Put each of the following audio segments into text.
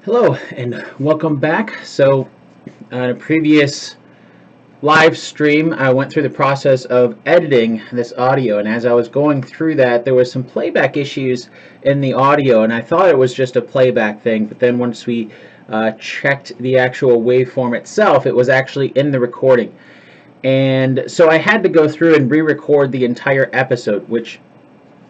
Hello and welcome back. So, in a previous live stream, I went through the process of editing this audio, and as I was going through that, there was some playback issues in the audio, and I thought it was just a playback thing, but then once we checked the actual waveform itself, it was actually in the recording. And so I had to go through and re-record the entire episode, which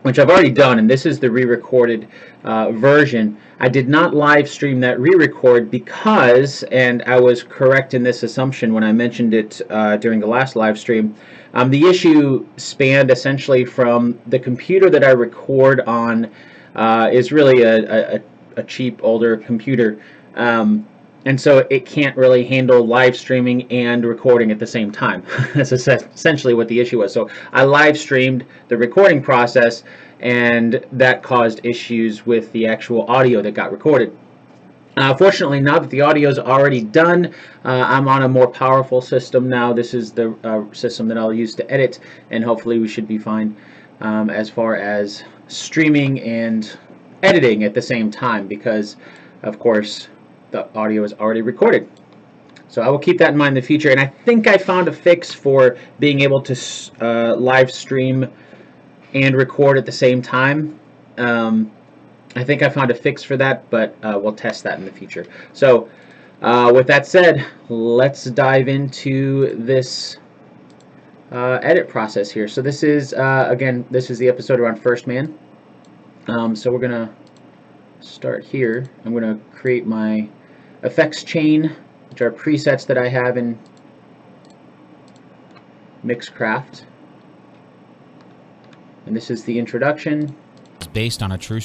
I've already done, and this is the re-recorded version. I did not live stream that re-record because, and I was correct in this assumption when I mentioned it during the last live stream, the issue spanned essentially from the computer that I record on is really a cheap older computer. And so it can't really handle live streaming and recording at the same time. That's essentially what the issue was. So I live streamed the recording process, and that caused issues with the actual audio that got recorded. Fortunately, now that the audio is already done, I'm on a more powerful system now. This is the system that I'll use to edit, and hopefully we should be fine as far as streaming and editing at the same time, because, of course, the audio is already recorded. So I will keep that in mind in the future, and I think I found a fix for being able to live stream and record at the same time. I think I found a fix for that, but we'll test that in the future. So with that said, let's dive into this edit process here. So this is, again, this is the episode around First Man. So we're going to start here. I'm going to create my effects chain, which are presets that I have in Mixcraft. And this is the introduction. It's based on a true,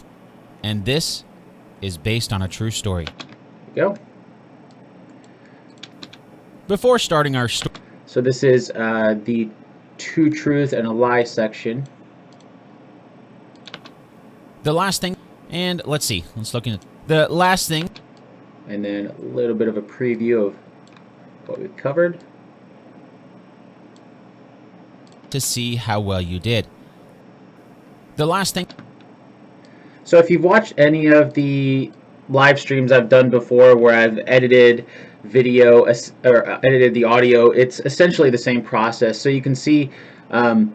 and this is based on a true story. There we go. Before starting our story, so this is the two truth and a lie section. The last thing, and let's see, let's look at the last thing. And then a little bit of a preview of what we've covered. To see how well you did. The last thing. So if you've watched any of the live streams I've done before where I've edited video or edited the audio, it's essentially the same process. So you can see, and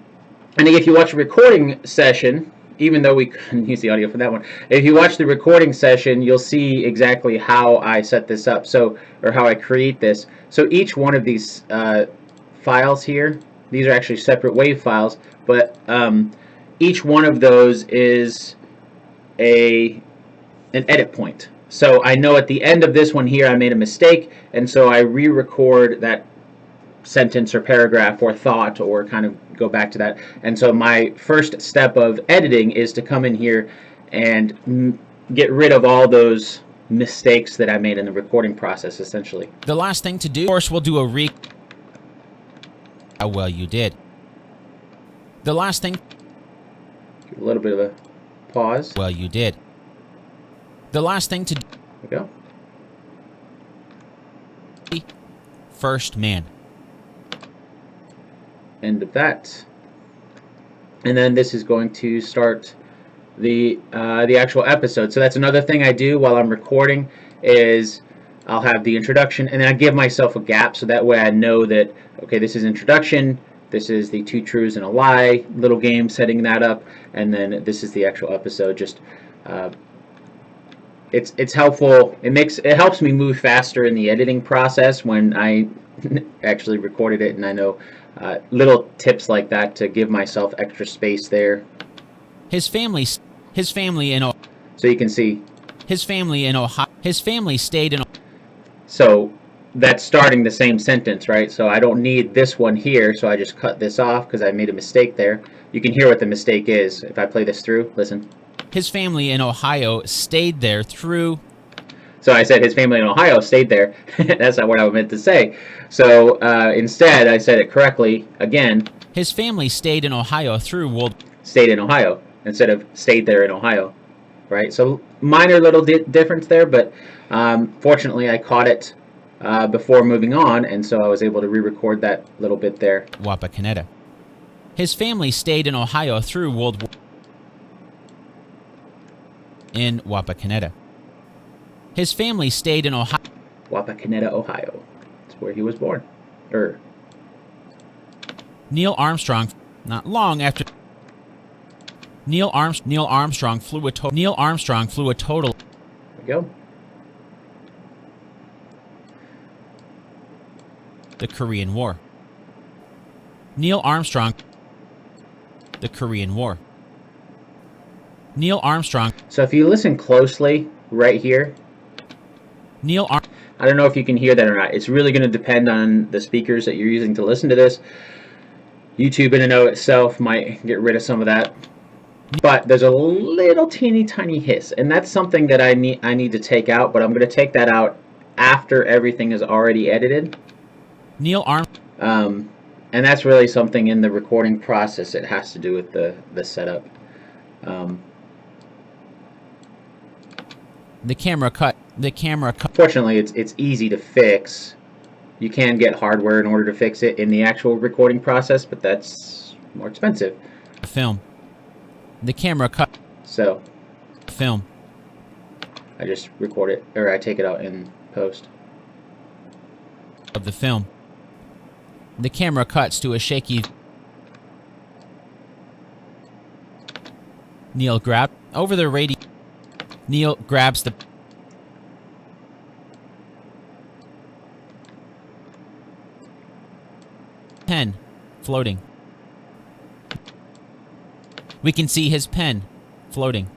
if you watch a recording session, even though we couldn't use the audio for that one, if you watch the recording session, you'll see exactly how I set this up, so, or how I create this. So each one of these files here, these are actually separate WAV files, but each one of those is an edit point. So I know at the end of this one here I made a mistake, and so I re-record that sentence or paragraph or thought, or kind of go back to that. And so my first step of editing is to come in here and get rid of all those mistakes that I made in the recording process, essentially. The last thing to do, of course, we'll do a how well you did. The last thing. Give a little bit of a pause. Well, you did. The last thing to do. There we go. First Man. End of that. And then this is going to start the actual episode. So that's another thing I do while I'm recording, is I'll have the introduction, and then I give myself a gap, so that way I know that, okay, this is introduction, this is the two truths and a lie little game, setting that up, and then this is the actual episode. Just it's helpful. It helps me move faster in the editing process when I actually recorded it, and I know little tips like that to give myself extra space there. His family in Ohio. So you can see his family in Ohio. His family stayed in. So that's starting the same sentence, right? So I don't need this one here, so I just cut this off because I made a mistake there. You can hear what the mistake is if I play this through. Listen. His family in Ohio stayed there through. So I said his family in Ohio stayed there. That's not what I meant to say. So instead, I said it correctly again. His family stayed in Ohio through World. Stayed in Ohio instead of stayed there in Ohio, right? So minor little difference there, but fortunately I caught it before moving on, and so I was able to re-record that little bit there. Wapakoneta. His family stayed in Ohio through World War. In Wapakoneta. His family stayed in Ohio. Wapakoneta, Ohio. That's where he was born. Neil Armstrong, not long after Neil Armstrong flew a total. There we go. The Korean War. Neil Armstrong. The Korean War. Neil Armstrong. So if you listen closely right here, I don't know if you can hear that or not. It's really going to depend on the speakers that you're using to listen to this. YouTube in and of itself might get rid of some of that. But there's a little teeny tiny hiss, and that's something that I need to take out, but I'm going to take that out after everything is already edited. And that's really something in the recording process. It has to do with the setup. The camera cut. Fortunately, it's easy to fix. You can get hardware in order to fix it in the actual recording process, but that's more expensive. Film. The camera cut. So. Film. I just record it, or I take it out in post. Of the film. The camera cuts to a shaky. Neil grabbed over the radio. Neil grabs the pen, floating. We can see his pen, floating.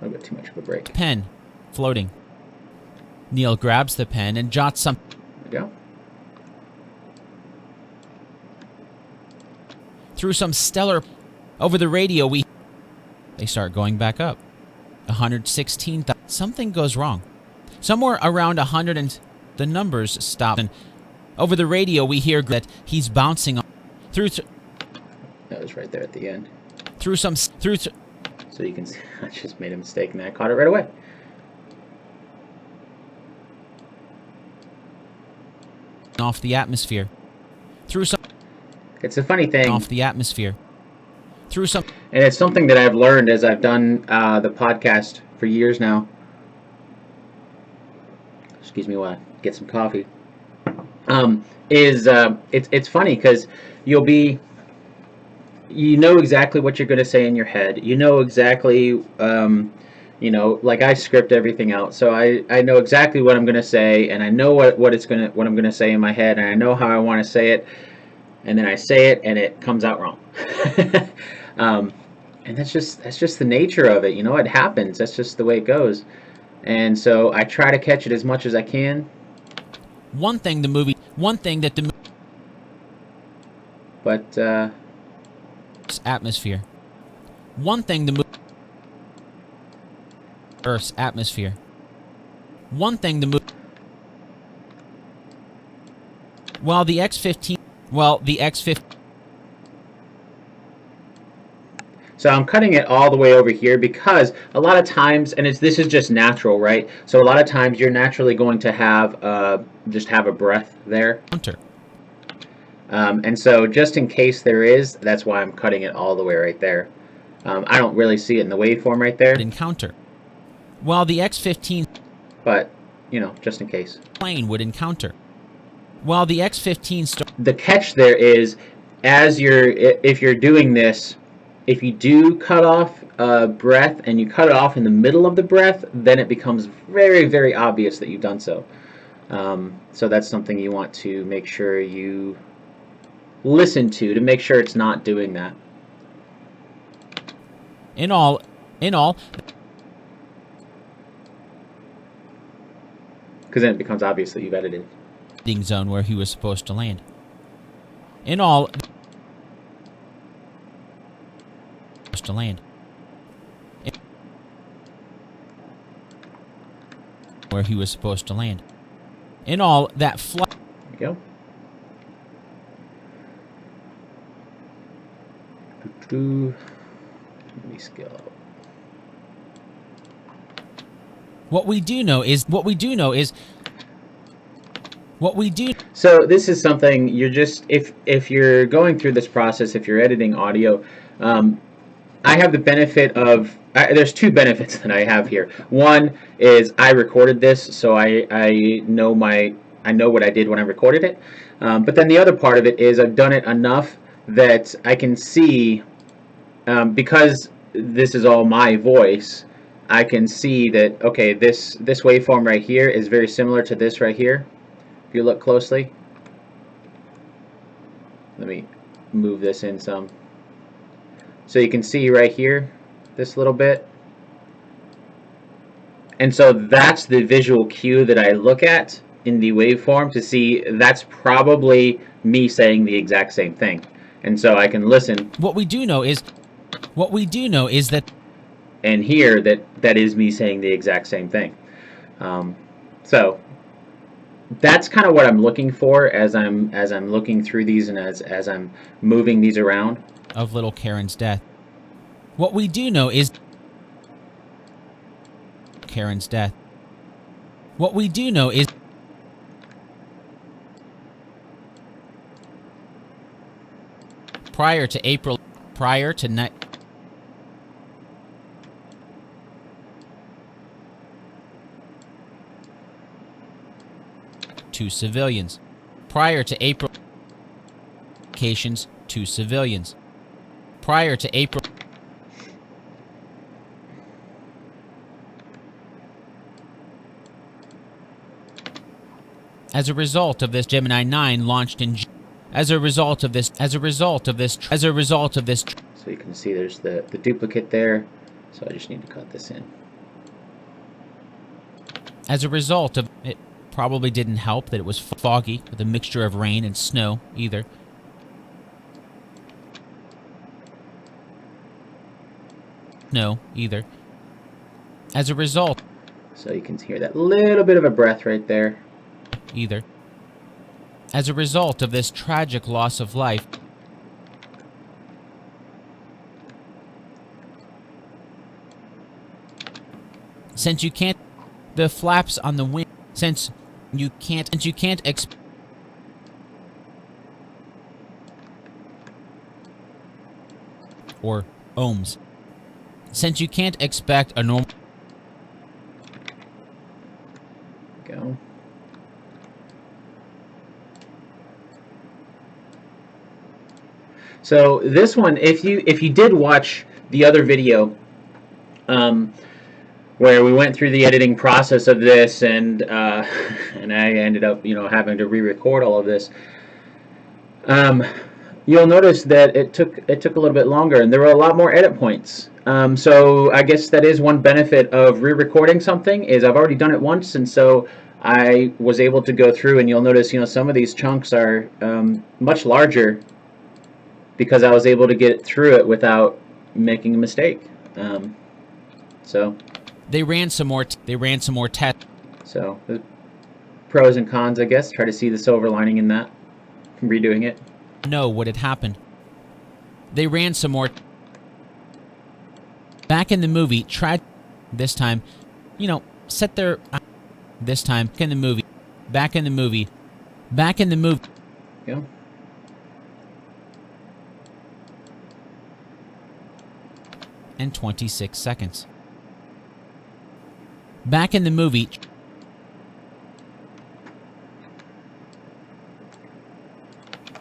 A little bit too much of a break. Pen, floating. Neil grabs the pen and jots some. There we go. Through some stellar. Over the radio, they start going back up. 116. Something goes wrong. Somewhere around 100 and the numbers stop. And over the radio, we hear that he's bouncing on through. That was right there at the end. So you can see, I just made a mistake and I caught it right away. Off the atmosphere. It's a funny thing. Off the atmosphere. And it's something that I've learned as I've done the podcast for years now. Excuse me while I get some coffee. It's funny because you know exactly what you're going to say in your head. You know exactly, like I script everything out, so I know exactly what I'm going to say, and I know what I'm going to say in my head, and I know how I want to say it, and then I say it, and it comes out wrong. And that's just the nature of it. It happens. That's just the way it goes. And so I try to catch it as much as I can. One thing that the But atmosphere. One thing the Earth's atmosphere. One thing the While the X-15. So I'm cutting it all the way over here because a lot of times, and this is just natural, right? So a lot of times you're naturally going to have just have a breath there. Counter. And so just in case there is, that's why I'm cutting it all the way right there. I don't really see it in the waveform right there. Encounter. While the X-15. But, just in case. Plane would encounter. While the X-15. The catch there is, if you're doing this, if you do cut off breath and you cut it off in the middle of the breath, then it becomes very, very obvious that you've done so. So that's something you want to make sure you listen to make sure it's not doing that. In all. Because then it becomes obvious that you've edited. Zone where he was supposed to land. In all. To land. Where he was supposed to land. In all, that flight. There you go. Let me scale up. What we do know is. So this is something you're just if you're going through this process, if you're editing audio. I have the benefit of there's two benefits that I have here. One is I recorded this, so I know what I did when I recorded it. But then the other part of it is I've done it enough that I can see, because this is all my voice, I can see that, okay, this waveform right here is very similar to this right here. If you look closely, let me move this in some. So you can see right here, this little bit. And so that's the visual cue that I look at in the waveform to see that's probably me saying the exact same thing. And so I can listen. What we do know is that, and hear that is me saying the exact same thing. So that's kind of what I'm looking for as I'm looking through these and as I'm moving these around. Of little Karen's death. What we do know is Karen's death. What we do know is prior to night. Two civilians. Prior to April. Vacations, 2 civilians. Prior to April. As a result of this, Gemini 9 launched in. As a result of this. So you can see there's the duplicate there. So I just need to cut this in. As a result of it, probably didn't help that it was foggy with a mixture of rain and snow either. As a result. So you can hear that little bit of a breath right there. As a result of this tragic loss of life. Since you can't, the flaps on the wing. Since you can't or ohms. Since you can't expect a normal. Go. So this one, if you did watch the other video, where we went through the editing process of this, and and I ended up, having to re-record all of this. You'll notice that it took a little bit longer, and there were a lot more edit points. So I guess that is one benefit of re-recording something, is I've already done it once, and so I was able to go through, and you'll notice, some of these chunks are much larger because I was able to get through it without making a mistake. So they ran some more tests. So the pros and cons, I guess. Try to see the silver lining in that from redoing it. Know what had happened. They ran some more. Back in the movie, tried this time, set their. This time in the movie, back in the movie. Yeah. And 26 seconds. Back in the movie.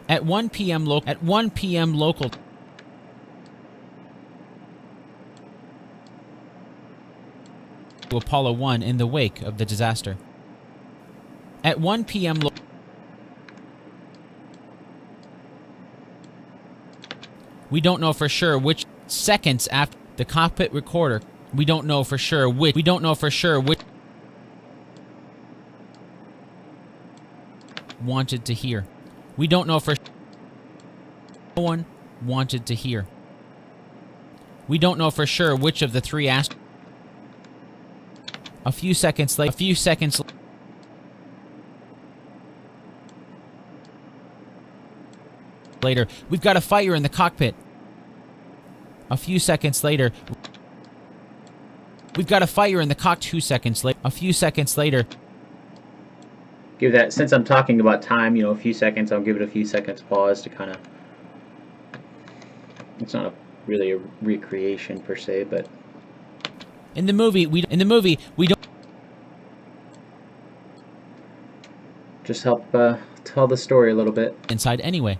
At 1 p.m. local. To Apollo 1 in the wake of the disaster. At 1 p.m. We don't know for sure which seconds after the cockpit recorder. We don't know for sure which. Wanted to hear. We don't know for. No one wanted to hear. We don't know for sure which of the three asked. A few seconds later, we've got a fire in the cockpit. A few seconds later, we've got a fire in the cockpit. 2 seconds later, a few seconds later. Give that, since I'm talking about time, a few seconds, I'll give it a few seconds pause to kind of. It's not really a recreation per se, but In the movie, we don't Just help tell the story a little bit. inside anyway.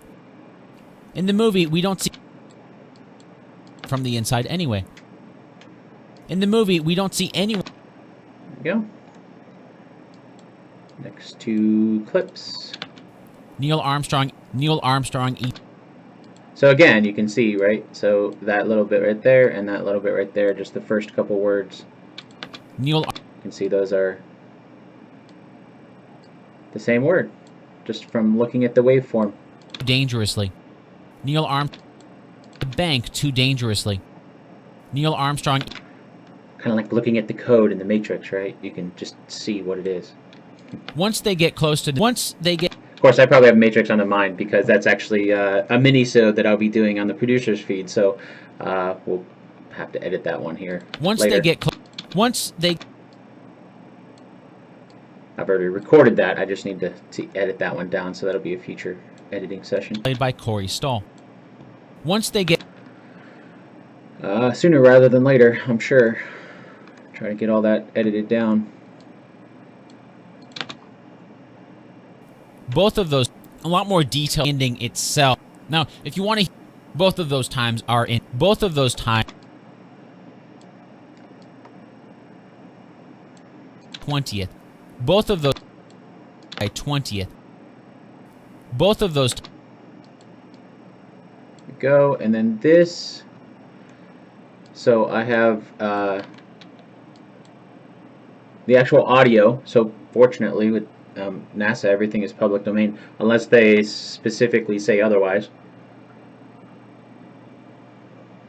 In the movie, we don't see from the inside anyway. In the movie, we don't see anyone. There you go. Next two clips. Neil Armstrong. So again, you can see, right? So that little bit right there and that little bit right there, just the first couple words. You can see those are the same word, just from looking at the waveform. Dangerously. Neil Armstrong. Bank too dangerously. Neil Armstrong. Kind of like looking at the code in the Matrix, right? You can just see what it is. Once they get close to... Of course, I probably have Matrix on the mind because that's actually a mini-sode that I'll be doing on the producer's feed, so we'll have to edit that one here later. I've already recorded that. I just need to edit that one down, so that'll be a future editing session. Played by Corey Stoll. Once they get... sooner rather than later, I'm sure. Try to get all that edited down. Both of those, a lot more detail ending itself. Now, if you want to, both of those times are in, both of those times, 20th. Both of those, by 20th. Both of those. Go, and then this. So I have the actual audio. So fortunately, with NASA, everything is public domain, unless they specifically say otherwise,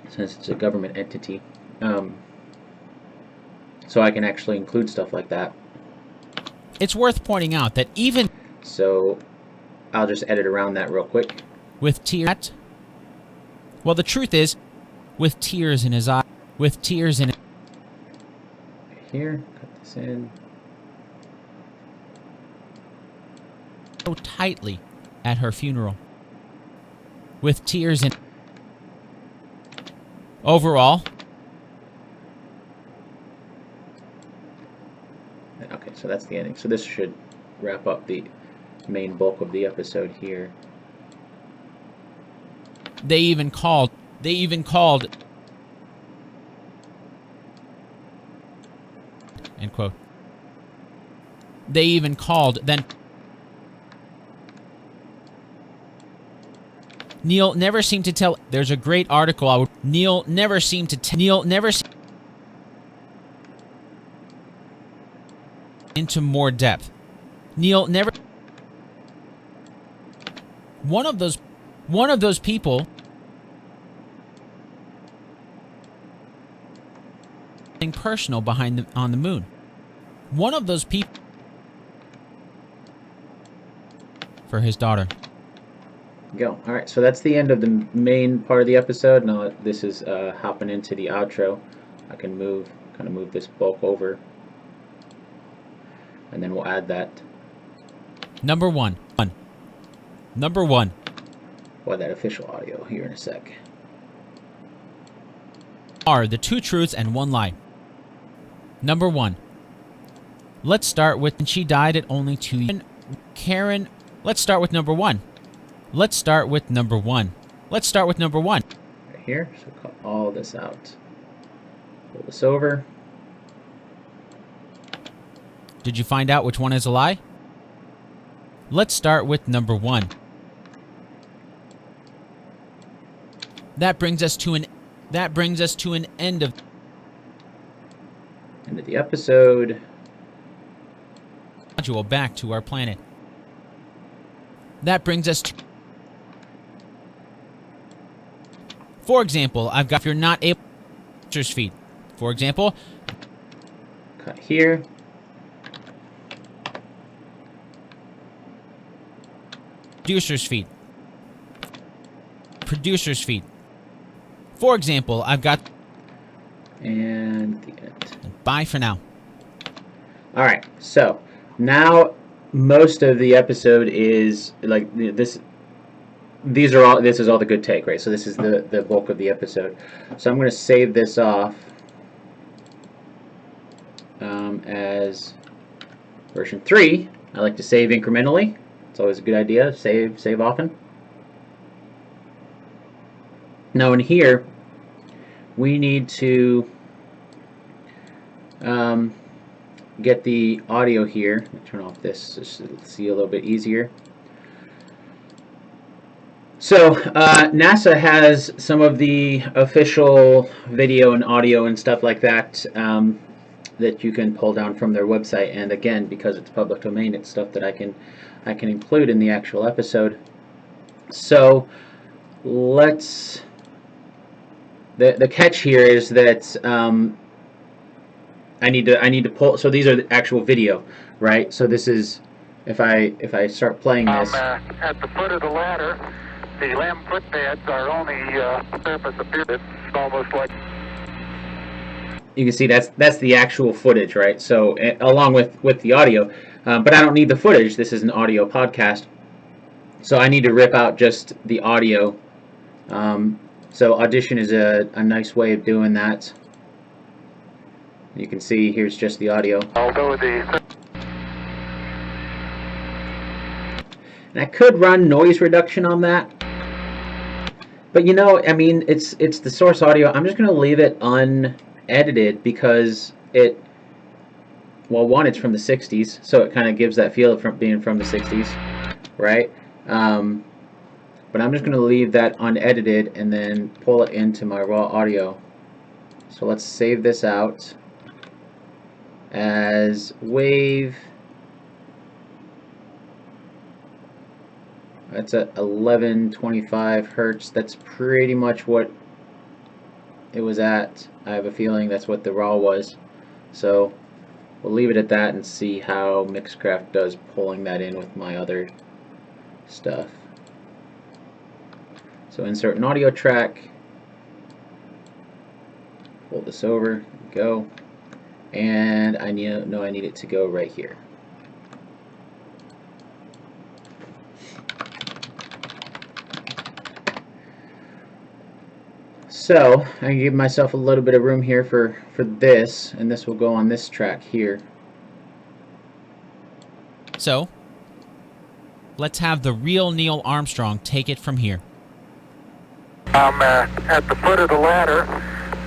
since it's a government entity. So I can actually include stuff like that. It's worth pointing out that even... So I'll just edit around that real quick. With tears... Well, the truth is, with tears in his eye... With tears in... Here, cut this in. So tightly at her funeral. With tears in... Overall... Okay, so that's the ending. So this should wrap up the main bulk of the episode here. They even called... End quote. They even called... Then... Neil never seemed to tell... There's a great article Neil never seemed to... Into more depth. Neil never... One of those people... Personal on the moon. One of those people... For his daughter. Go. Alright, so that's the end of the main part of the episode. Now this is hopping into the outro. I can kind of move this bulk over, and then we'll add that. Number one. We'll add that official audio here in a sec. Are the two truths and one lie. Number one. Let's start with... She died at only 2 years. Karen... Let's start with number one. Right here, so cut all this out. Pull this over. Did you find out which one is a lie? Let's start with number one. That brings us to an end of the episode. Module back to our planet. That brings us to... For example, I've got... If you're not able... Producer's feed. For example... Cut here. Producer's feed. For example, I've got... And the end. Bye for now. Alright, so now most of the episode is like this. This is all the good take, right? So this is the bulk of the episode. So I'm going to save this off. as version 3. I like to save incrementally. It's always a good idea. Save often. Now in here, we need to get the audio here. Turn off this just to see a little bit easier. So NASA has some of the official video and audio and stuff like that that you can pull down from their website. And again, because it's public domain, it's stuff that I can include in the actual episode. So let's. The catch here is that I need to pull. So these are the actual video, right? So this is if I start playing this. At the foot of the ladder, the lamb footpads are only surface appeared. It's almost like. You can see that's the actual footage, right? So along with the audio, but I don't need the footage. This is an audio podcast, so I need to rip out just the audio. So Audition is a nice way of doing that. You can see here's just the audio. Although and I could run noise reduction on that, but you know, I mean, it's the source audio. I'm just going to leave it unedited because one, it's from the 60s, so it kind of gives that feel of being from the 60s, right? But I'm just going to leave that unedited and then pull it into my raw audio. So let's save this out as wave. That's at 1125 hertz. That's pretty much what it was at. I have a feeling that's what the raw was. So we'll leave it at that and see how Mixcraft does pulling that in with my other stuff. So insert an audio track, pull this over, go, and I need it to go right here. So I can give myself a little bit of room here for this, and this will go on this track here. So let's have the real Neil Armstrong take it from here. At the foot of the ladder,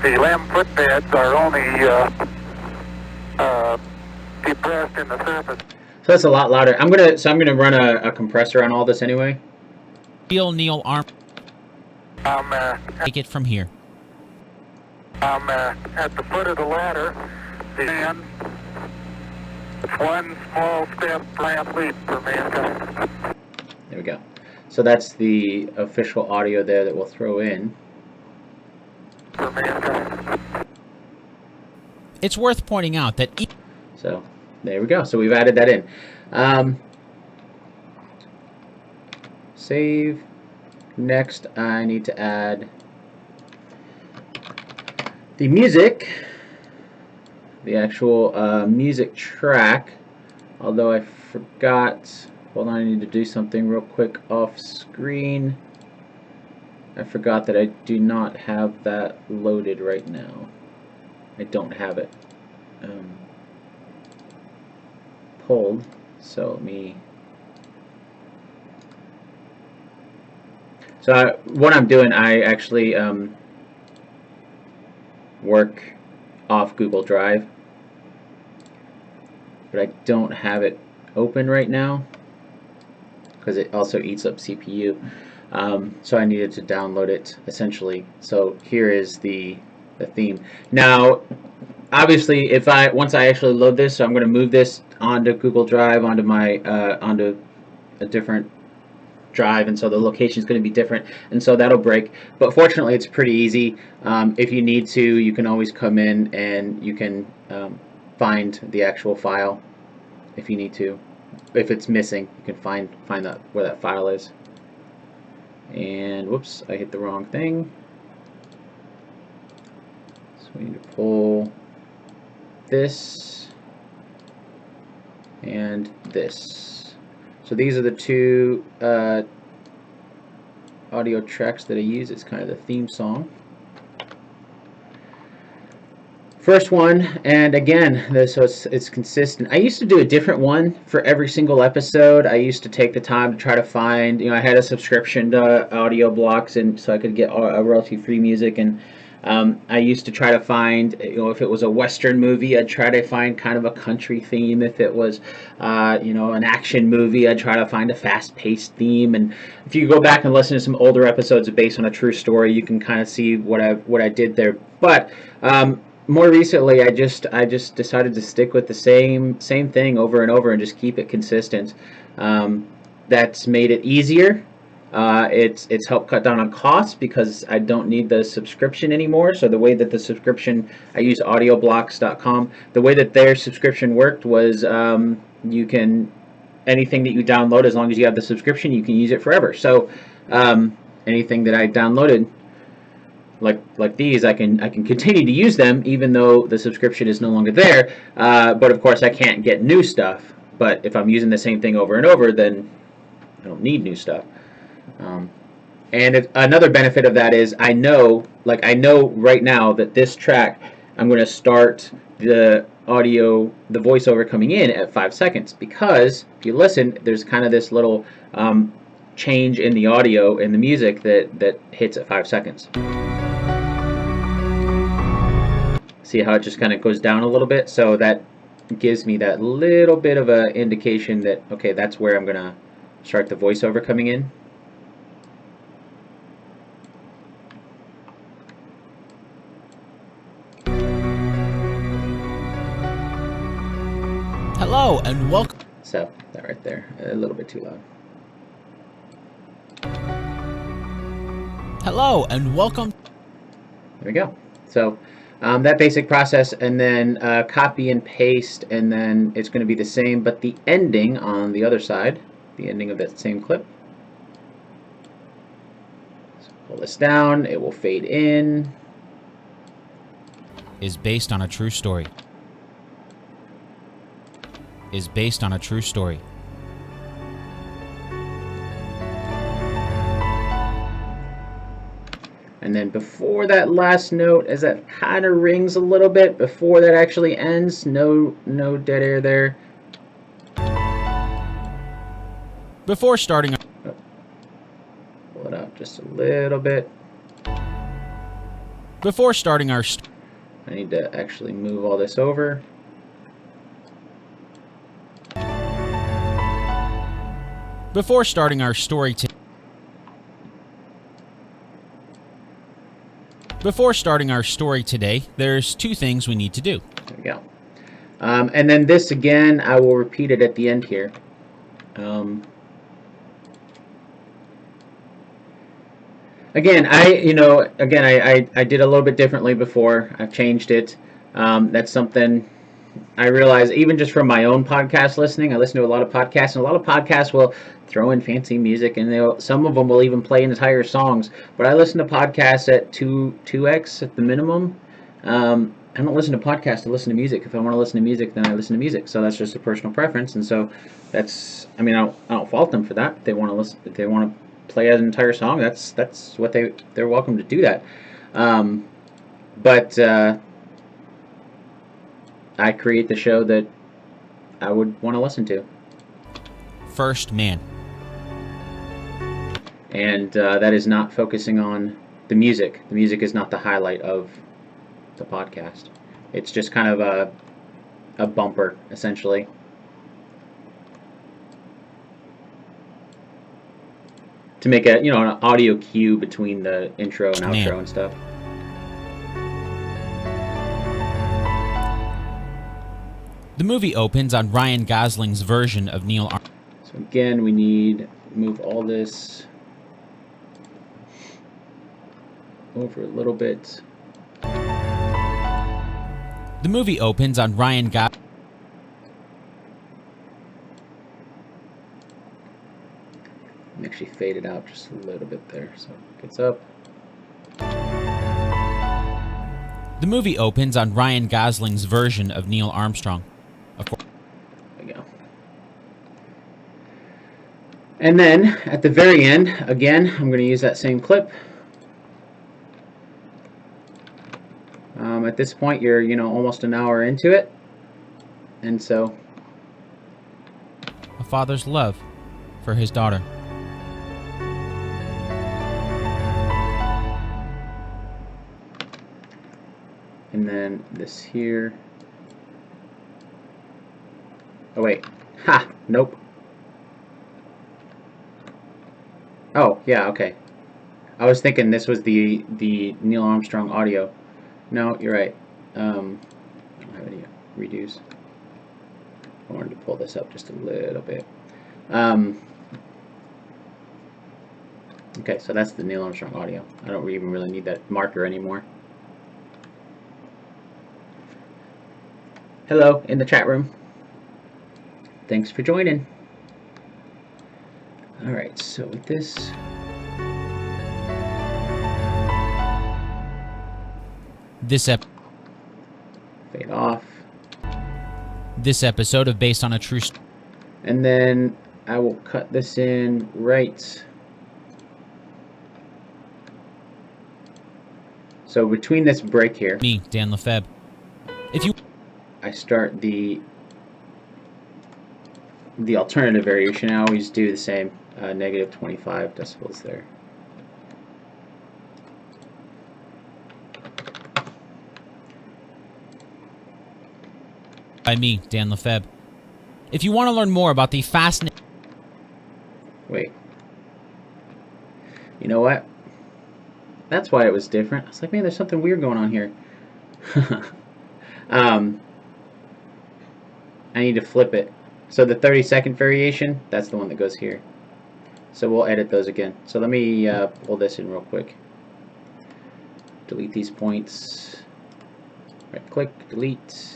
the lamb footpads are only depressed in the surface. So that's a lot louder. I'm gonna run a compressor on all this anyway. Real Neil Armstrong. Take it from here. At the foot of the ladder, it's one small step, giant leap for mankind. There we go. So that's the official audio there that we'll throw in. For mankind. It's worth pointing out that. So there we go. So we've added that in. Save. Next, I need to add the music, the actual music track. Although I forgot, hold on, I need to do something real quick off screen. I forgot that I do not have that loaded right now. I don't have it pulled, so let me. So what I'm doing, I actually work off Google Drive, but I don't have it open right now because it also eats up CPU. So I needed to download it essentially. So here is the theme. Now, obviously, once I actually load this, so I'm going to move this onto Google Drive, onto my onto a different drive, and so the location is going to be different, and so that'll break. But fortunately, it's pretty easy. If you need to, you can always come in and you can find the actual file if you need to. If it's missing, you can find that where that file is. And whoops, I hit the wrong thing. So we need to pull this and this. So these are the two audio tracks that I use. It's kind of the theme song. first one, and again, so it's consistent. I used to do a different one for every single episode. I used to take the time to try to find, I had a subscription to Audio Blocks, and so I could get royalty-free music, and I used to try to find, if it was a Western movie, I'd try to find kind of a country theme. If it was, an action movie, I'd try to find a fast-paced theme. And if you go back and listen to some older episodes of Based on a True Story, you can kind of see what I did there. But more recently, I just decided to stick with the same thing over and over and just keep it consistent. That's made it easier. It's helped cut down on costs because I don't need the subscription anymore. So the way that the subscription, I use audioblocks.com. The way that their subscription worked was you can, anything that you download, as long as you have the subscription, you can use it forever. So anything that I downloaded, like these, I can continue to use them even though the subscription is no longer there. But of course, I can't get new stuff. But if I'm using the same thing over and over, then I don't need new stuff. And another benefit of that is I know right now that this track, I'm going to start the audio, the voiceover coming in at 5 seconds, because if you listen, there's kind of this little change in the audio and the music that hits at 5 seconds. See how it just kind of goes down a little bit? So that gives me that little bit of an indication that, okay, that's where I'm going to start the voiceover coming in. Hello and welcome. So that right there, a little bit too loud. Hello and welcome. There we go. So that basic process, and then copy and paste, and then it's going to be the same, but the ending on the other side, the ending of that same clip. So pull this down, it will fade in. Is based on a true story. Is based on a true story. And then before that last note, as that kind of rings a little bit, before that actually ends, no dead air there. Before starting. Pull it out just a little bit. Before starting our. I need to actually move all this over. Before starting our story Before starting our story today, there's two things we need to do. There we go. And then this again, I will repeat it at the end here. Again, I did a little bit differently before. I've changed it. That's something I realize even just from my own podcast listening. I listen to a lot of podcasts, and a lot of podcasts will throw in fancy music, and some of them will even play entire songs. But I listen to podcasts at 2x at the minimum. I don't listen to podcasts to listen to music. If I want to listen to music, then I listen to music. So that's just a personal preference, and so that's. I mean, I don't fault them for that. If they want to listen, if they want to play an entire song, that's what they're welcome to do that. But I create the show that I would want to listen to. First man. And that is not focusing on the music. The music is not the highlight of the podcast. It's just kind of a bumper, essentially. To make an audio cue between the intro and outro and stuff. The movie opens on Ryan Gosling's version of Neil Armstrong. So again, we need to move all this over a little bit. The movie opens on Ryan Gosling. Actually fade it out just a little bit there, so it gets up. The movie opens on Ryan Gosling's version of Neil Armstrong. Of course. There we go. And then at the very end, again, I'm going to use that same clip. At this point, you're, almost an hour into it. And so... A father's love for his daughter. And then this here. Oh, wait. Ha! Nope. Oh, yeah, okay. I was thinking this was the Neil Armstrong audio. No, you're right. I don't have any redos. I wanted to pull this up just a little bit. Okay, so that's the Neil Armstrong audio. I don't even really need that marker anymore. Hello, in the chat room. Thanks for joining. Alright, so with this... Fade off. This episode of Based on a True Story. And then I will cut this in right. So between this break here, Me, Dan Lefebvre. If you... I start the alternative variation. I always do the same, negative 25 decibels there. By me, Dan Lefebvre. If you want to learn more about the fascinating... Wait. You know what? That's why it was different. I was like, man, there's something weird going on here. I need to flip it. So the 30-second variation, that's the one that goes here. So we'll edit those again. So let me pull this in real quick. Delete these points. Right click, delete.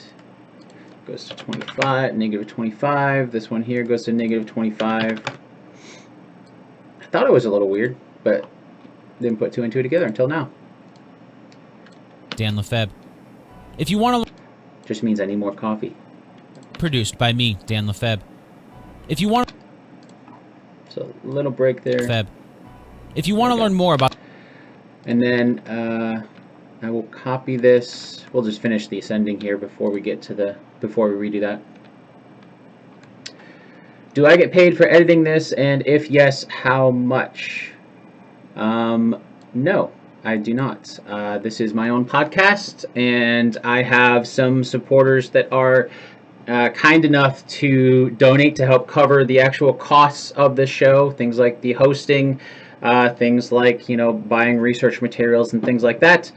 Goes to 25, negative 25. This one here goes to negative 25. I thought it was a little weird, but didn't put two and two together until now. Dan Lefebvre. If you want to... Just means I need more coffee. Produced by me, Dan Lefebvre. If you want... So a little break there. Lefebvre. If you want to learn more about... And then I will copy this. We'll just finish the ascending here before we get to the... Before we redo that. Do I get paid for editing this? And if yes, how much? No, I do not. This is my own podcast, and I have some supporters that are kind enough to donate to help cover the actual costs of the show. Things like the hosting, things like, buying research materials and things like that.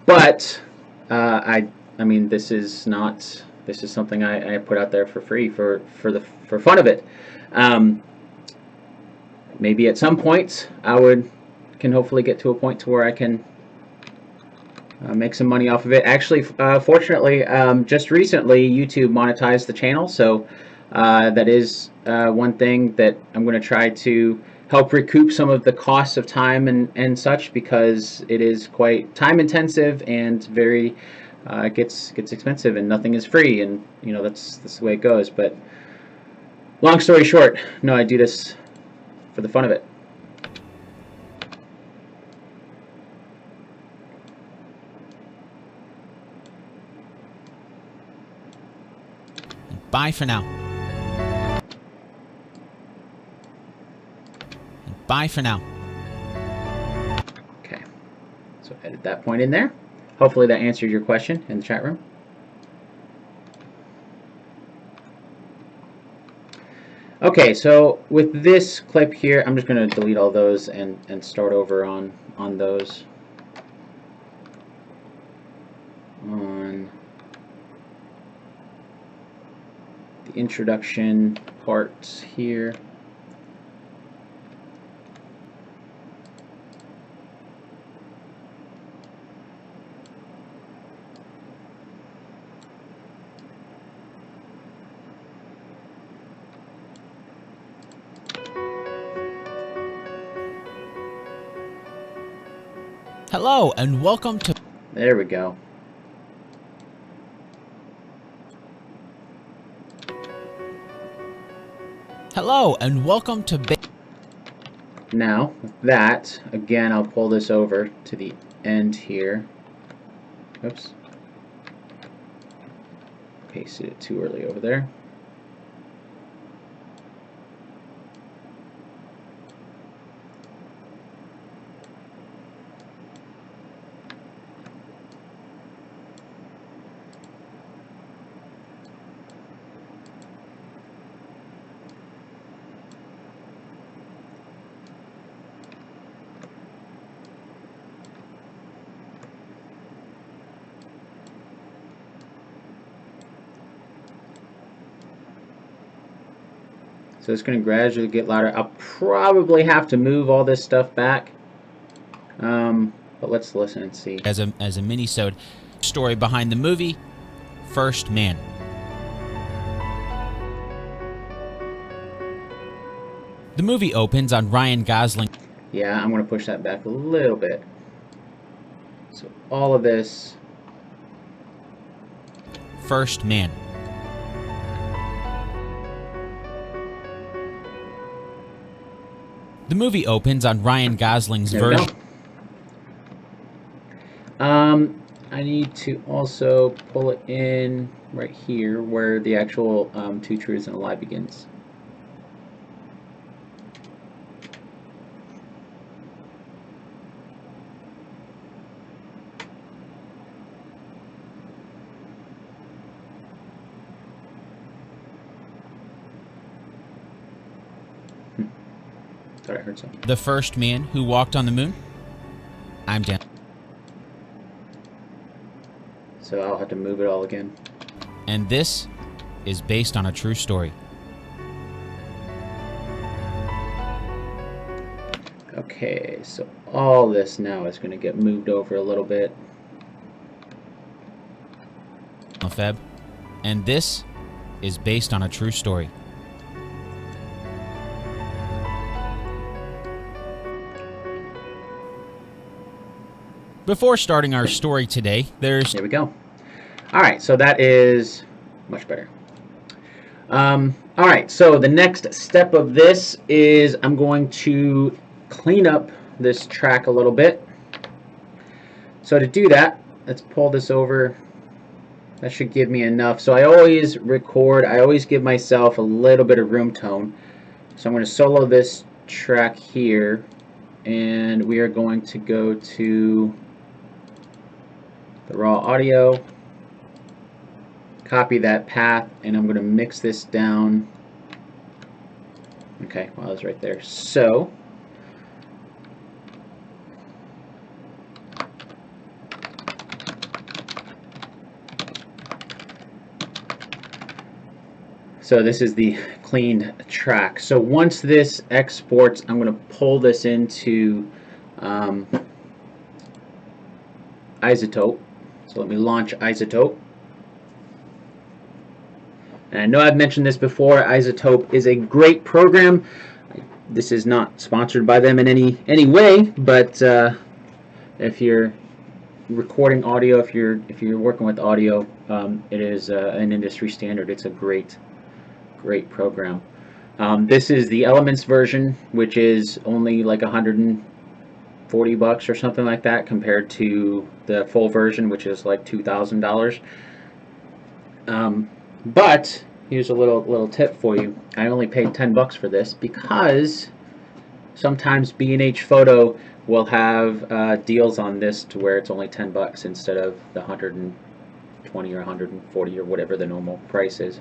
But I mean, this is something I put out there for free for fun of it. Maybe at some point I can hopefully get to a point to where I can make some money off of it. Actually, fortunately, just recently YouTube monetized the channel, so that is one thing that I'm going to try to help recoup some of the costs of time and such, because it is quite time intensive and very it gets expensive, and nothing is free, and that's the way it goes. But long story short, no, I do this for the fun of it. Bye for now. Bye for now. Okay, so edit that point in there. Hopefully that answered your question in the chat room. Okay, so with this clip here, I'm just going to delete all those and start over on those. On the introduction parts here. Hello, and welcome to... There we go. Hello, and welcome to... Now, with that, again, I'll pull this over to the end here. Oops. Pasted it too early over there. So it's going to gradually get louder. I'll probably have to move all this stuff back. But let's listen and see. As a mini-sode, story behind the movie, First Man. The movie opens on Ryan Gosling. Yeah, I'm going to push that back a little bit. So all of this. First Man. The movie opens on Ryan Gosling's There we version. go. I need to also pull it in right here where the actual Two Truths and a Lie begins. Thought I heard something. The first man who walked on the moon. I'm Dan. So I'll have to move it all again. And this is based on a true story. Okay, so all this now is going to get moved over a little bit. Feb. And this is based on a true story. Before starting our story today, there's... There we go. All right, so that is much better. All right, so the next step of this is I'm going to clean up this track a little bit. So to do that, let's pull this over. That should give me enough. So I always record, I always give myself a little bit of room tone. So I'm going to solo this track here, and we are going to go to the raw audio, copy that path, and I'm going to mix this down. Okay, well, I was right there. So this is the cleaned track. So once this exports, I'm going to pull this into Isotope. So let me launch Isotope. And I know I've mentioned this before, Isotope is a great program. This is not sponsored by them in any way, but if you're recording audio, if you're working with audio, it is an industry standard. It's a great program. This is the Elements version, which is only like $140 or something like that, compared to the full version, which is like $2,000. But here's a little tip for you. I only paid $10 for this because sometimes B&H Photo will have deals on this to where it's only $10 instead of the 120 or 140 or whatever the normal price is.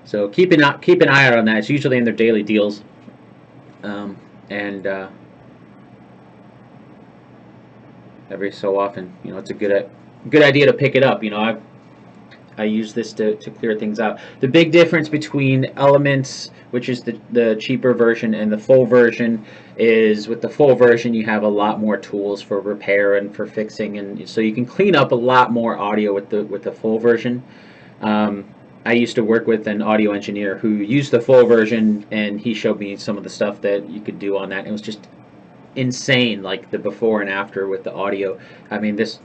So keep an eye out on that. It's usually in their daily deals, and every so often, you know, it's a good idea to pick it up. You know, I use this to clear things out. The big difference between Elements, which is the cheaper version, and the full version is with the full version you have a lot more tools for repair and for fixing, and so you can clean up a lot more audio with the full version. I used to work with an audio engineer who used the full version, and he showed me some of the stuff that you could do on that. It was just insane, like the before and after with the audio. I mean, the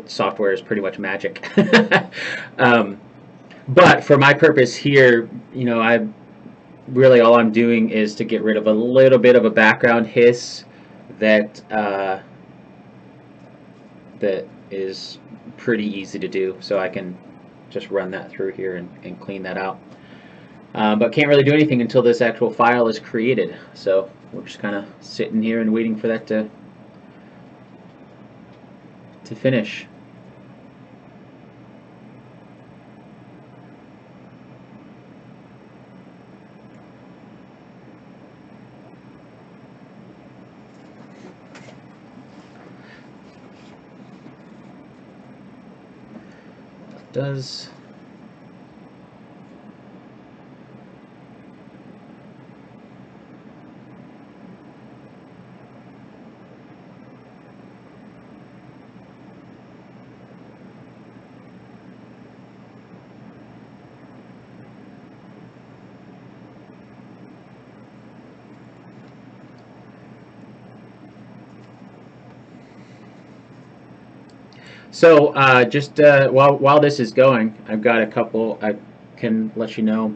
software is pretty much magic. But for my purpose here, you know, all I'm doing is to get rid of a little bit of a background hiss that is pretty easy to do, so I can just run that through here and clean that out. But can't really do anything until this actual file is created, so we're just kind of sitting here and waiting for that to finish. Does So just while this is going, I've got a couple I can let you know.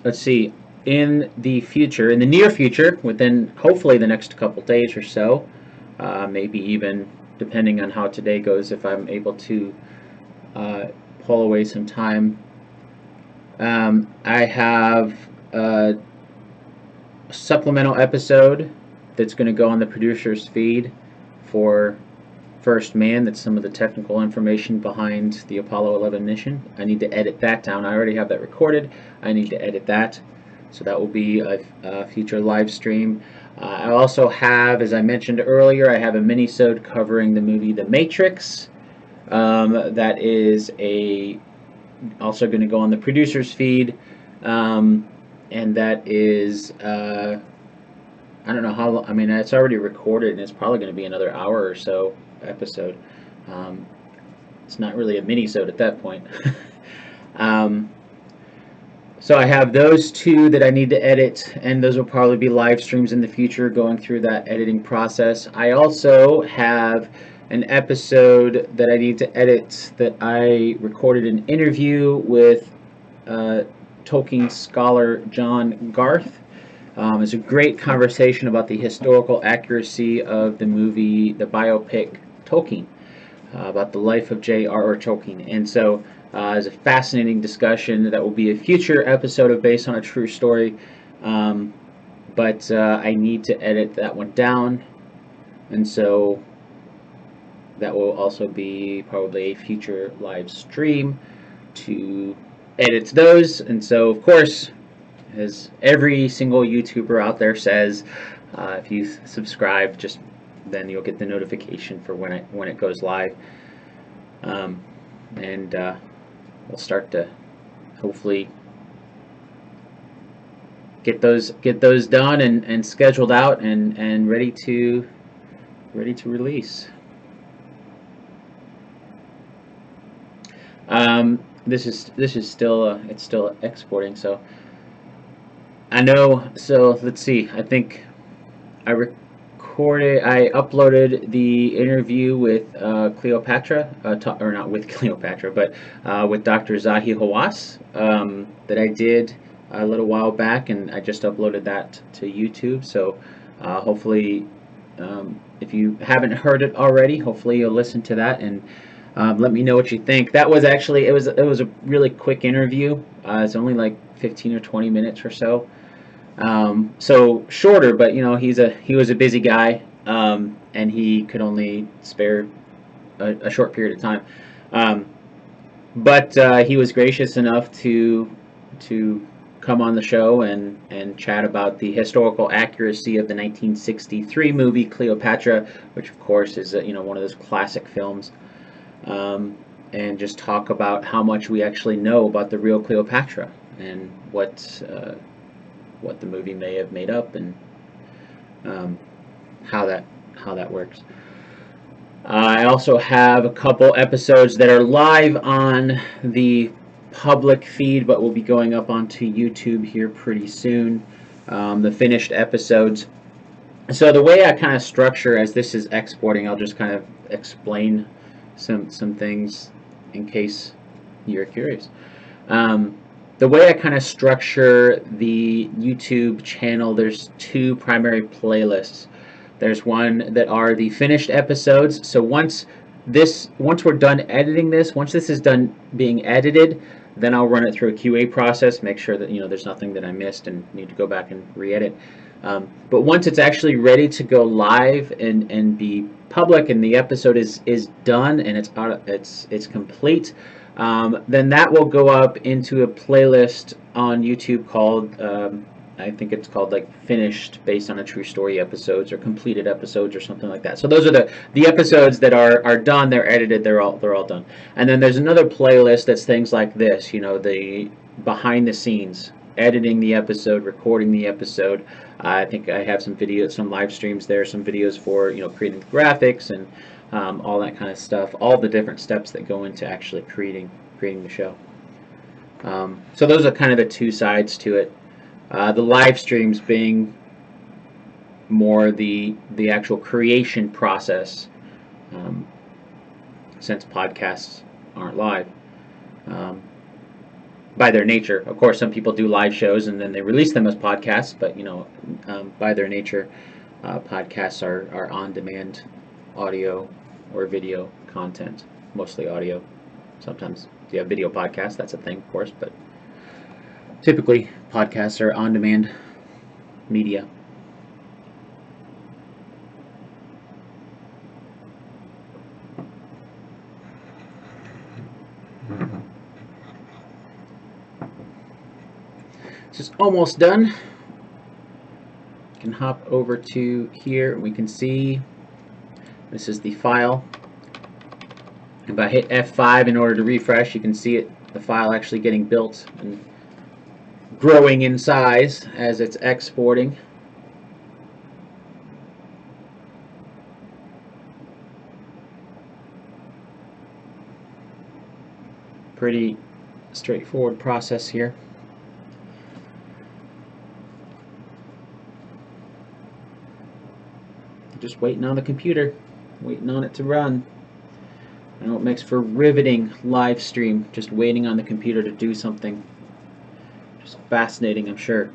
Let's see, in the future, in the near future, within hopefully the next couple days or so, maybe even depending on how today goes, if I'm able to pull away some time, I have a supplemental episode that's going to go on the producer's feed for First Man. That's some of the technical information behind the Apollo 11 mission. I need to edit that down. I already have that recorded. I need to edit that. So that will be a future live stream. I also have, as I mentioned earlier, I have a mini-sode covering the movie The Matrix. That is also going to go on the producer's feed. And that is I don't know how long. I mean, it's already recorded, and it's probably going to be another hour or so episode. It's not really a mini-sode at that point. So I have those two that I need to edit, and those will probably be live streams in the future, going through that editing process. I also have an episode that I need to edit that I recorded an interview with Tolkien scholar John Garth. It's a great conversation about the historical accuracy of the movie, the biopic Tolkien, about the life of J.R.R. Tolkien. And so it's a fascinating discussion that will be a future episode of Based on a True Story. But I need to edit that one down. And so that will also be probably a future live stream to edit those. And so, of course, as every single YouTuber out there says, if you subscribe, then you'll get the notification for when it goes live, and we'll start to hopefully get those done and scheduled out and ready to release. This is still it's still exporting, so. I know, so let's see, I think I uploaded the interview with Cleopatra, or not with Cleopatra, but with Dr. Zahi Hawass that I did a little while back, and I just uploaded that to YouTube, so hopefully, if you haven't heard it already, hopefully you'll listen to that and let me know what you think. That was actually, it was a really quick interview. It's only like 15 or 20 minutes or so. So shorter, but you know, he was a busy guy, and he could only spare a short period of time. But he was gracious enough to come on the show and chat about the historical accuracy of the 1963 movie Cleopatra, which of course is one of those classic films, and just talk about how much we actually know about the real Cleopatra and what the movie may have made up, and how that works. I also have a couple episodes that are live on the public feed, but will be going up onto YouTube here pretty soon. The finished episodes. So the way I kind of structure, as this is exporting, I'll just kind of explain some things in case you're curious. The way I kind of structure the YouTube channel, there's two primary playlists. There's one that are the finished episodes. So once we're done editing this, once this is done being edited, then I'll run it through a QA process, make sure that there's nothing that I missed and need to go back and re-edit. But once it's actually ready to go live and be public, and the episode is done and it's complete, then that will go up into a playlist on YouTube called I think it's called like finished based on a true story episodes or completed episodes or something like that. So those are the episodes that are done, they're edited, they're all done. And then there's another playlist that's things like this, the behind the scenes, editing the episode, recording the episode. I think I have some videos, some live streams there, some videos for creating graphics and all that kind of stuff, all the different steps that go into actually creating the show. So those are kind of the two sides to it. The live streams being more the actual creation process, since podcasts aren't live by their nature. Of course, some people do live shows and then they release them as podcasts, but by their nature, podcasts are on-demand audio or video content, mostly audio. Sometimes you have video podcasts, that's a thing, of course, but typically podcasts are on-demand media. This is almost done. You can hop over to here and we can see this is the file. If I hit F5 in order to refresh, you can see it, the file actually getting built and growing in size as it's exporting. Pretty straightforward process here. Just waiting on the computer, waiting on it to run. I know it makes for riveting live stream, just waiting on the computer to do something. Just fascinating, I'm sure.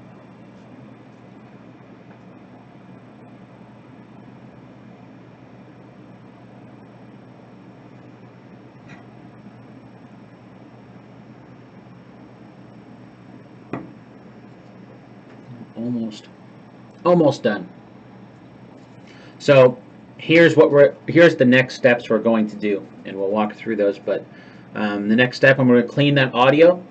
Almost done. So here's the next steps we're going to do, and we'll walk through those. But the next step, I'm going to clean that audio.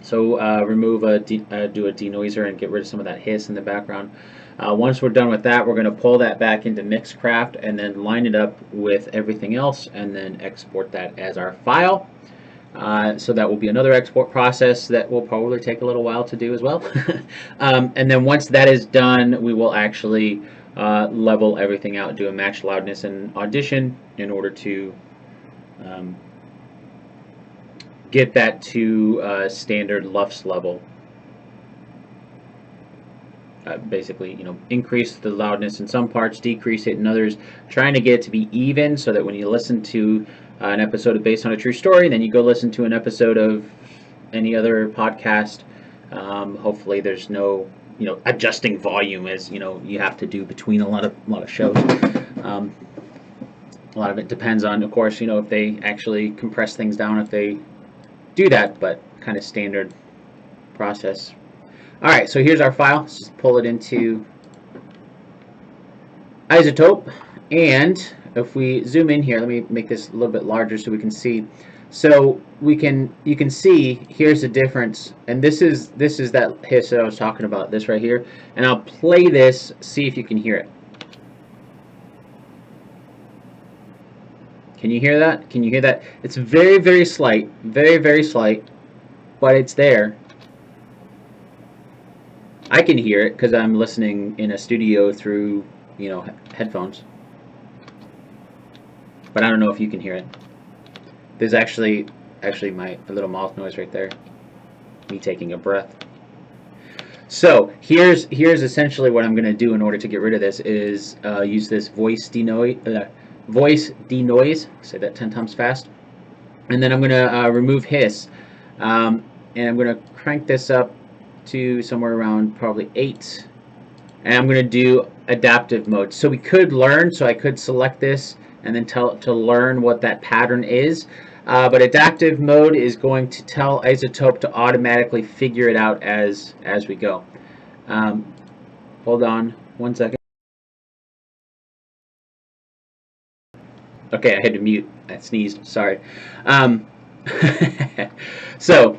So remove do a denoiser and get rid of some of that hiss in the background. Once we're done with that, we're going to pull that back into Mixcraft and then line it up with everything else and then export that as our file. So that will be another export process that will probably take a little while to do as well. And then once that is done, we will actually level everything out, do a match loudness and audition in order to get that to standard LUFS level. Basically, increase the loudness in some parts, decrease it in others, trying to get it to be even so that when you listen to an episode of Based on a True Story, then you go listen to an episode of any other podcast, hopefully there's no adjusting volume as you have to do between a lot of shows. A lot of it depends on, of course, if they actually compress things down, if they do that, but kind of standard process. Alright, so here's our file. Let's just pull it into Isotope, and if we zoom in here, let me make this a little bit larger so we can see. So you can see here's the difference, and this is that hiss that I was talking about, this right here, and I'll play this, see if you can hear it. Can you hear that? Can you hear that? It's very, very slight, very slight, but it's there. I can hear it because I'm listening in a studio through headphones, but I don't know if you can hear it. There's actually my little mouth noise right there, me taking a breath. So here's essentially what I'm going to do in order to get rid of this is use this voice denoise, say that 10 times fast, and then I'm going to remove hiss, and I'm going to crank this up to somewhere around probably 8, and I'm going to do adaptive mode. So we could learn, so I could select this and then tell it to learn what that pattern is. But adaptive mode is going to tell Isotope to automatically figure it out as we go. Hold on 1 second. Okay, I had to mute. I sneezed. Sorry. So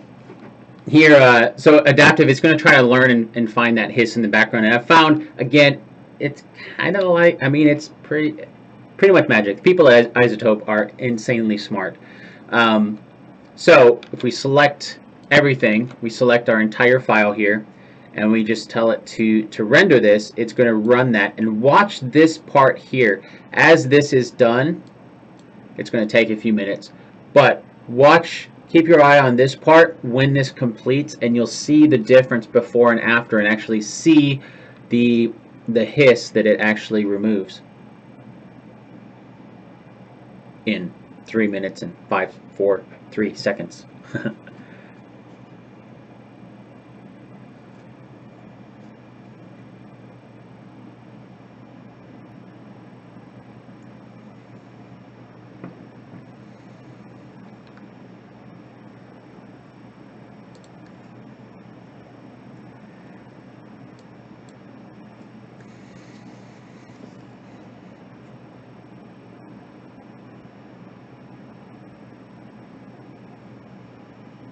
here, so adaptive is going to try to learn and find that hiss in the background. And I found, again, it's kind of like, I mean, it's pretty much magic. People at Isotope are insanely smart. So if we select everything, we select our entire file here, and we just tell it to render this, it's going to run that. And watch this part here. As this is done, it's going to take a few minutes, but watch, keep your eye on this part when this completes, and you'll see the difference before and after, and actually see the hiss that it actually removes in 3 minutes and 5, 4, 3 seconds.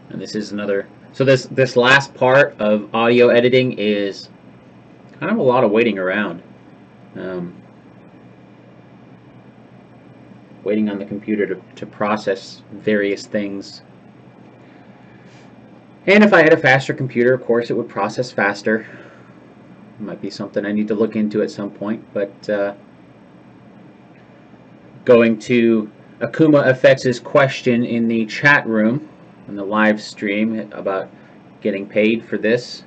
And this is another, so this last part of audio editing is kind of a lot of waiting around, waiting on the computer to process various things. And if I had a faster computer, of course it would process faster. It might be something I need to look into at some point, but going to Akuma Effects' question in the chat room on the live stream about getting paid for this.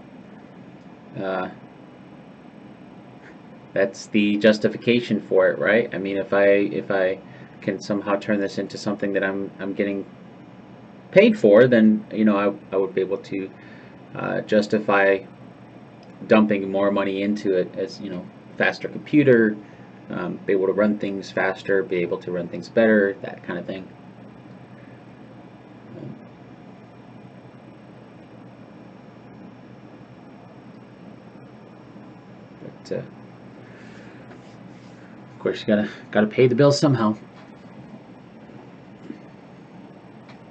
That's the justification for it, right? I mean, if I can somehow turn this into something that I'm getting paid for, then I would be able to justify dumping more money into it, as faster computer, be able to run things faster, be able to run things better, that kind of thing. But of course, you gotta pay the bills somehow.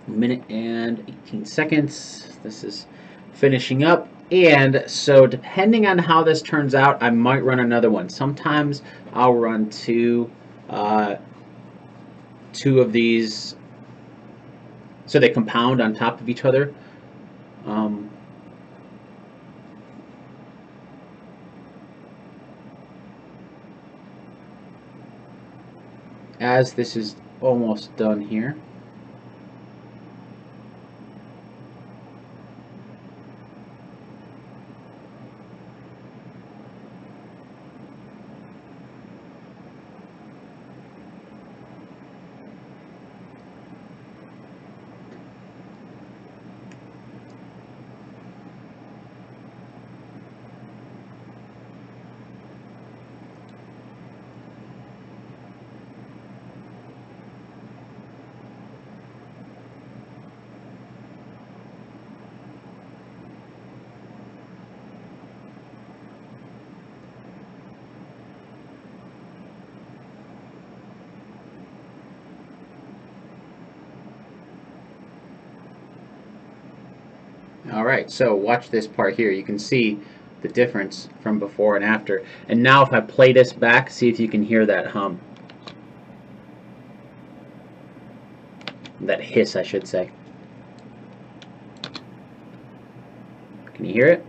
1 minute and 18 seconds. This is finishing up, and so depending on how this turns out, I might run another one. Sometimes I'll run two of these, so they compound on top of each other. As this is almost done here, Alright, so watch this part here. You can see the difference from before and after. And now if I play this back, see if you can hear that hum. That hiss, I should say. Can you hear it?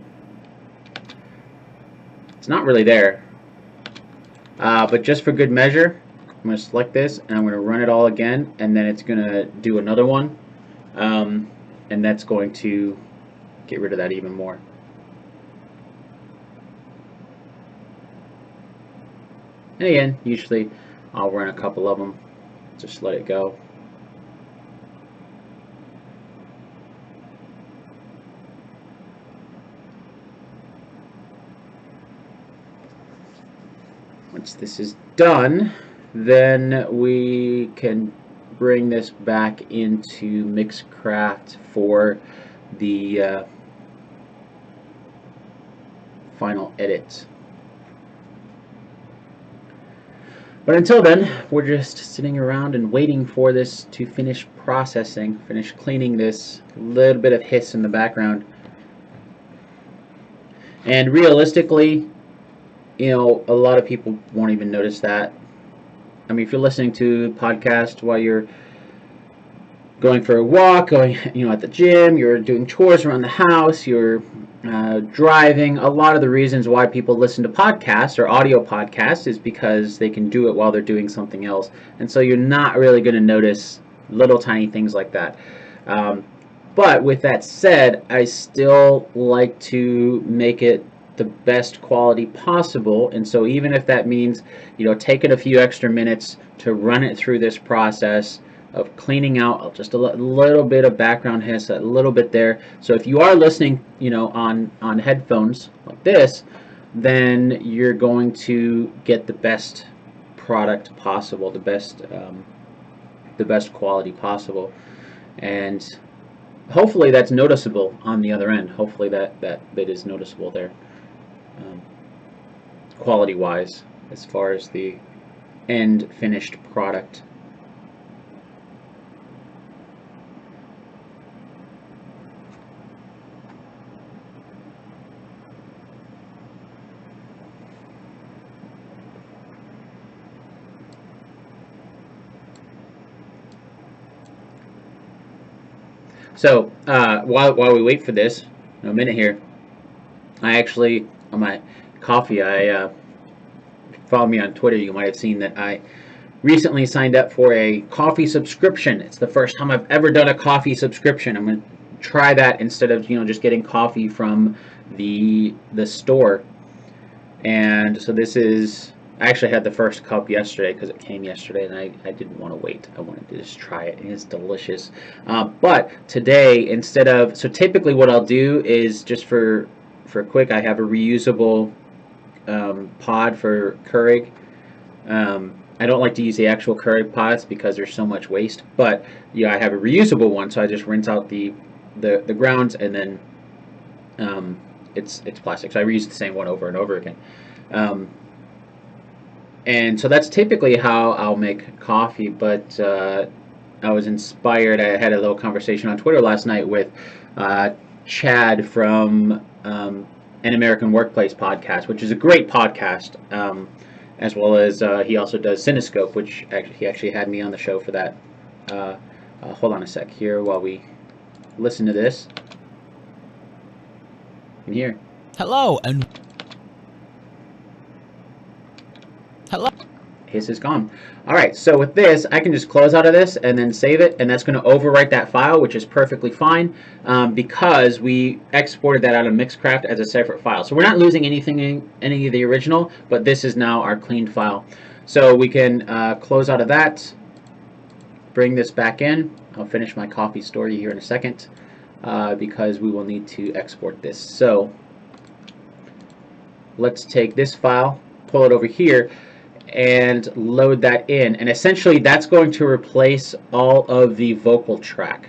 It's not really there. But just for good measure, I'm going to select this and I'm going to run it all again, and then it's going to do another one. And that's going to get rid of that even more. And again, usually I'll run a couple of them, just let it go. once this is done, then we can bring this back into Mixcraft for the final edit. But until then, we're just sitting around and waiting for this to finish processing, finish cleaning this little bit of hiss in the background. And realistically, you know, a lot of people won't even notice that. I mean, if you're listening to a podcast while you're going for a walk, going, you know, at the gym, you're doing chores around the house, you're driving, a lot of the reasons why people listen to podcasts or audio podcasts is because they can do it while they're doing something else. And so you're not really going to notice little tiny things like that. But with that said, I still like to make it the best quality possible, and so even if that means, you know, taking a few extra minutes to run it through this process of cleaning out just a little bit of background hiss, a little bit there. So if you are listening, you know, on headphones like this, then you're going to get the best product possible, the best quality possible, and hopefully that's noticeable on the other end. Hopefully that bit is noticeable there, quality-wise, as far as the end finished product. So while we wait for this, a minute here, I actually, on my coffee, follow me on Twitter, you might have seen that I recently signed up for a coffee subscription. It's the first time I've ever done a coffee subscription. I'm going to try that instead of, you know, just getting coffee from the store. And so this is, I actually had the first cup yesterday because it came yesterday, and I didn't want to wait. I wanted to just try it, and it's delicious. But today, instead of, so typically what I'll do is, just for quick, I have a reusable pod for Keurig. I don't like to use the actual Keurig pods because there's so much waste, but yeah, I have a reusable one, so I just rinse out the grounds, and then it's plastic, so I reuse the same one over and over again. And so that's typically how I'll make coffee, but I was inspired. I had a little conversation on Twitter last night with Chad from An American Workplace podcast, which is a great podcast, as well as he also does Cinescope, which he actually had me on the show for that. Hold on a sec here while we listen to this. You can hear. Hello, and hello. Hiss is gone. Alright, so with this, I can just close out of this and then save it, and that's going to overwrite that file, which is perfectly fine, because we exported that out of Mixcraft as a separate file. So we're not losing anything in any of the original, but this is now our cleaned file. So we can close out of that, bring this back in. I'll finish my coffee story here in a second, because we will need to export this. So let's take this file, pull it over here, and load that in, and essentially that's going to replace all of the vocal track,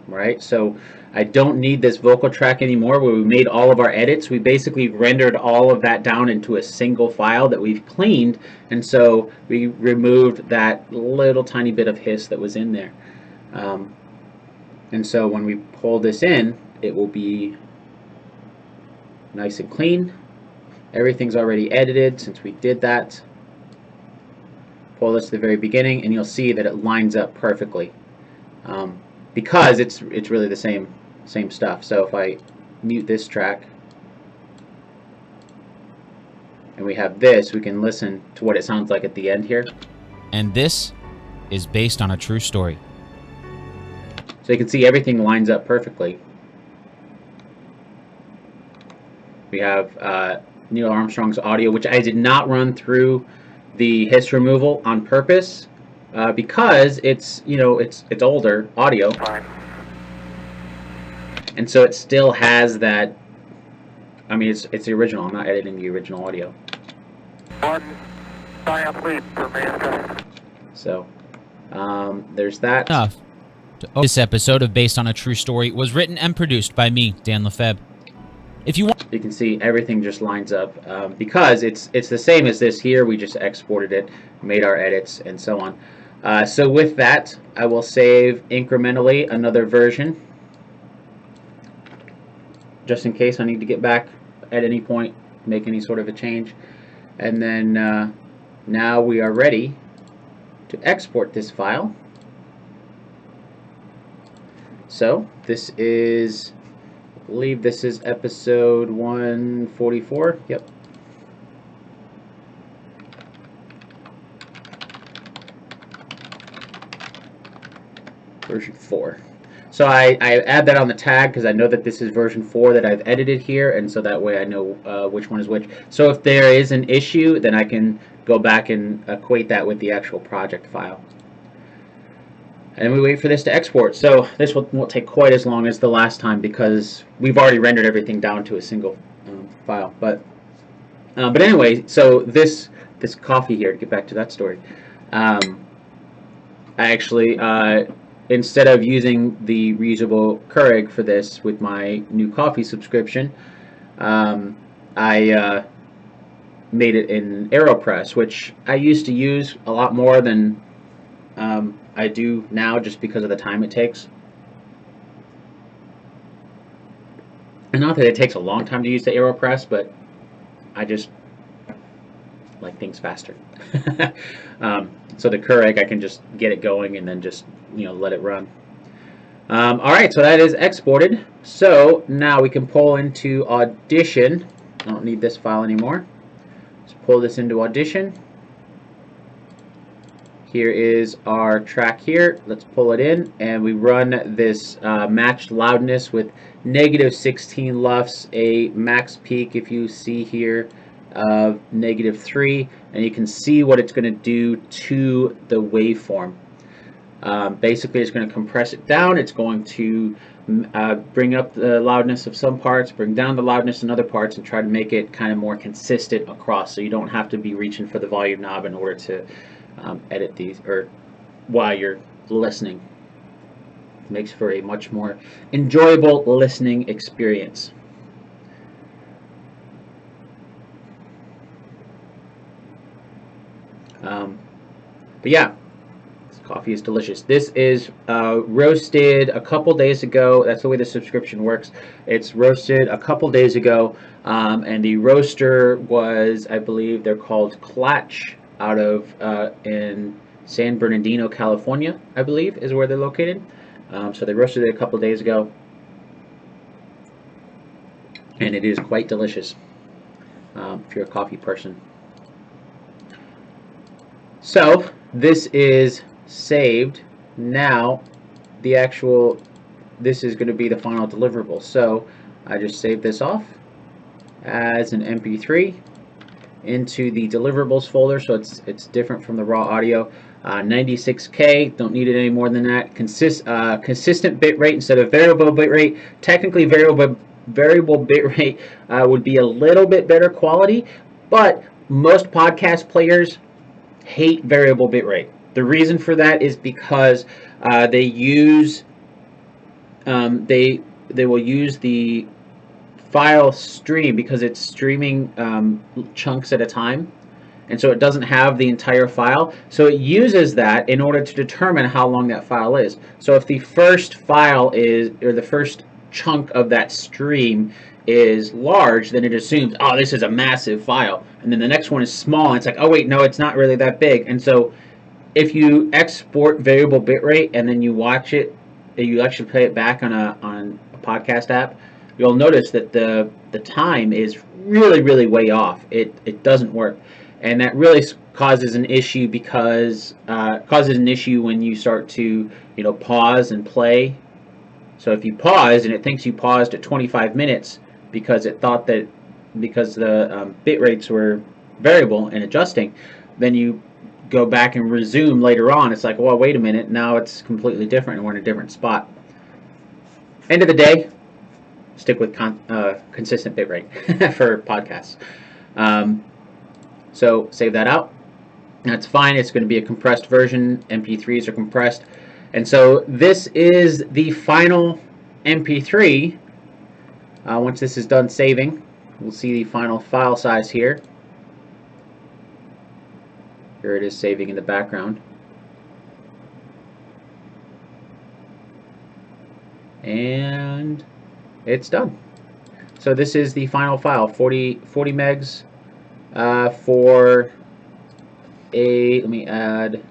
right? So I don't need this vocal track anymore. Where we made all of our edits, we basically rendered all of that down into a single file that we've cleaned, and so we removed that little tiny bit of hiss that was in there, and so when we pull this in, it will be nice and clean. Everything's already edited since we did that. Pull this to the very beginning, and you'll see that it lines up perfectly, because it's really the same stuff. So if I mute this track and we have this, we can listen to what it sounds like at the end here. And this is based on a true story. So you can see everything lines up perfectly. We have Neil Armstrong's audio, which I did not run through the hiss removal on purpose, because it's, you know, it's older audio, and so it still has that. I mean, it's the original. I'm not editing the original audio. one giant leap for mankind. So there's that. Enough. This episode of Based on a True Story was written and produced by me, Dan Lefebvre. If you want, You can see everything just lines up because it's the same as this here. We just exported it, made our edits, and so on. So with that, I will save incrementally another version, just in case I need to get back at any point, make any sort of a change. And then now we are ready to export this file. So this is, I believe this is episode 144. Yep. Version 4. So I add that on the tag because I know that this is version 4 that I've edited here, and so that way I know which one is which. So if there is an issue, then I can go back and equate that with the actual project file. And we wait for this to export. So this won't take quite as long as the last time because we've already rendered everything down to a single file. But anyway, so this coffee here, to get back to that story, I actually instead of using the reusable Keurig for this with my new coffee subscription, I made it in AeroPress, which I used to use a lot more than I do now, just because of the time it takes. And not that it takes a long time to use the AeroPress, but I just like things faster. So the Keurig, I can just get it going and then just let it run. All right, so that is exported. So now we can pull into Audition. I don't need this file anymore. Let's pull this into Audition. Here is our track here. Let's pull it in, and we run this matched loudness with -16 LUFS, a max peak, if you see here, of -3, and you can see what it's going to do to the waveform. Basically, it's going to compress it down. It's going to bring up the loudness of some parts, bring down the loudness in other parts, and try to make it kind of more consistent across, so you don't have to be reaching for the volume knob in order to edit these, or while you're listening. It makes for a much more enjoyable listening experience. But yeah, this coffee is delicious. This is roasted a couple days ago. That's the way the subscription works. It's roasted a couple days ago, and the roaster was, I believe they're called Klatch, out of in San Bernardino, California, I believe is where they're located. So they roasted it a couple days ago, and it is quite delicious if you're a coffee person. So this is saved. Now this is going to be the final deliverable. So I just saved this off as an MP3 into the deliverables folder, so it's different from the raw audio. 96K, don't need it any more than that. Consistent bit rate instead of variable bit rate. Technically variable bit rate would be a little bit better quality, but most podcast players hate variable bit rate. The reason for that is because they will use the file stream, because it's streaming chunks at a time, and so it doesn't have the entire file, so it uses that in order to determine how long that file is. So if the first file is, or the first chunk of that stream is large, then it assumes, oh, this is a massive file, and then the next one is small, and it's like, oh wait, no, it's not really that big. And so if you export variable bitrate and then you watch it, you actually play it back on a podcast app, you'll notice that the time is really way off. It doesn't work, and that really causes an issue, because when you start to pause and play. So if you pause and it thinks you paused at 25 minutes because it thought that, because the bit rates were variable and adjusting, then you go back and resume later on. It's like, well, wait a minute, now it's completely different and we're in a different spot. End of the day, stick with consistent bit rate for podcasts. So save that out. That's fine. It's going to be a compressed version. MP3s are compressed. And so this is the final MP3. Once this is done saving, we'll see the final file size here. Here it is saving in the background. And it's done. So this is the final file, 40 megs for a, let me add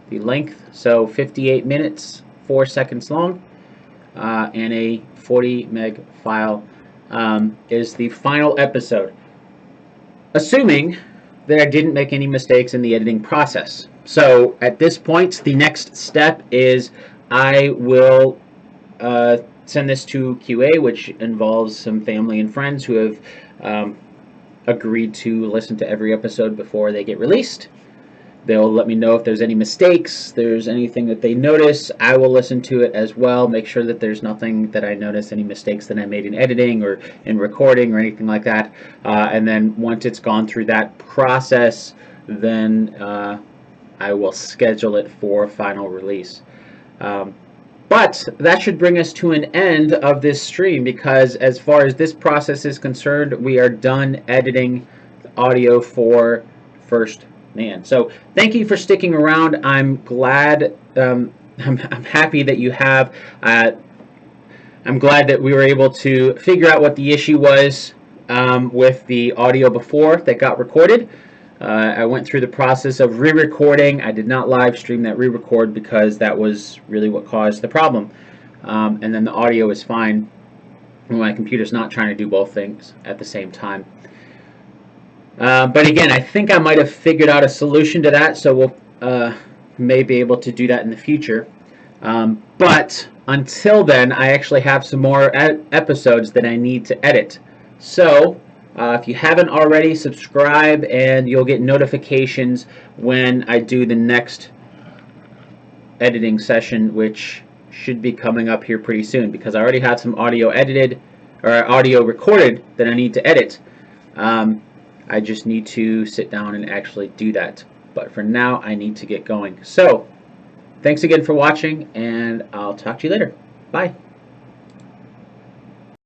the length, so 58 minutes, 4 seconds long, and a 40 meg file is the final episode, assuming that I didn't make any mistakes in the editing process. So at this point, the next step is I will send this to QA, which involves some family and friends who have agreed to listen to every episode before they get released. They'll let me know if there's any mistakes, there's anything that they notice. I will listen to it as well, make sure that there's nothing that I notice, any mistakes that I made in editing or in recording or anything like that. And then once it's gone through that process, then I will schedule it for final release. But that should bring us to an end of this stream, because as far as this process is concerned, we are done editing audio for First Man. So thank you for sticking around. I'm glad, I'm happy that you have. I'm glad that we were able to figure out what the issue was with the audio before that got recorded. I went through the process of re-recording. I did not live stream that re-record because that was really what caused the problem. And then the audio is fine when my computer's not trying to do both things at the same time. But again, I think I might have figured out a solution to that, so we'll may be able to do that in the future. But until then, I actually have some more episodes that I need to edit. So if you haven't already, subscribe and you'll get notifications when I do the next editing session, which should be coming up here pretty soon, because I already have some audio edited or audio recorded that I need to edit. I just need to sit down and actually do that. But for now, I need to get going. So thanks again for watching, and I'll talk to you later. Bye.